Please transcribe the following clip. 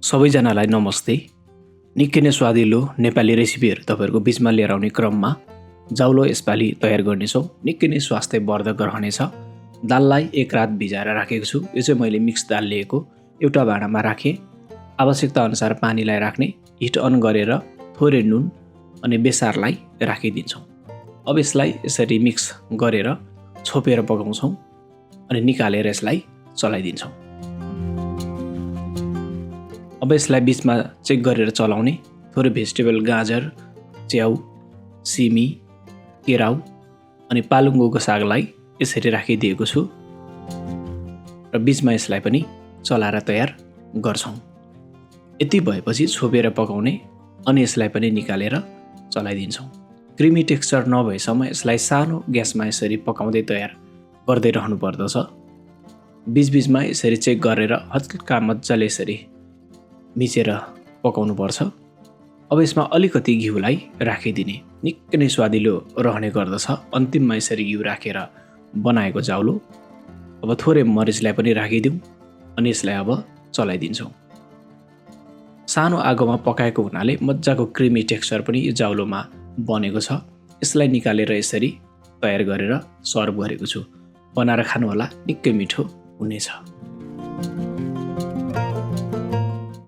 सबैजनालाई नमस्ते। निकै नै स्वादिलो नेपाली रेसिपीहरू तपाईँहरूको बिचमा लिएर आउने क्रममा जाउलो यसपालि तयार गर्नेछौँ। निकै नै स्वास्थ्यवर्धक रहनेछ। दाललाई एक रात भिजाएर राखेको छु। यो चाहिँ मैले मिक्स दाल लिएको। एउटा भाँडामा राखेँ। आवश्यकता अनुसार पानीलाई राख्ने, हिट अन गरेर थोरै नुन अनि बेसारलाई राखिदिन्छौँ। अब यसलाई यसरी मिक्स गरेर छोपेर पकाउँछौँ अनि निकालेर यसलाई चलाइदिन्छौँ। अब यसलाई बिचमा चेक गरेर चलाउने। थोरै भेजिटेबल गाजर, च्याउ, सिमी, केराउ अनि पालुङ्गोको सागलाई यसरी राखिदिएको छु र बिचमा यसलाई पनि चलाएर तयार गर्छौँ। यति भएपछि छोपेर पकाउने अनि यसलाई पनि निकालेर चलाइदिन्छौँ। क्रिमी टेक्सचर नभएसम्म यसलाई सानो ग्यासमा यसरी पकाउँदै तयार गर्दै रहनु पर्दछ। बिचबिचमा यसरी चेक गरेर हल्का मजाले यसरी मिचेर पकाउनु पर्छ। अब यसमा अलिकति घिउलाई राखिदिने, निकै नै स्वादिलो रहने गर्दछ। अन्तिममा यसरी घिउ राखेर बनाएको जाउलो। अब थोरै मरिचलाई पनि राखिदिउँ अनि यसलाई अब चलाइदिन्छौँ। सानो आगोमा पकाएको हुनाले मजाको क्रिमी टेक्सचर पनि यो जाउलोमा बनेको छ। यसलाई निकालेर यसरी तयार गरेर सर्भ गरेको छु। बनाएर खानुहोला, निकै मिठो हुनेछ।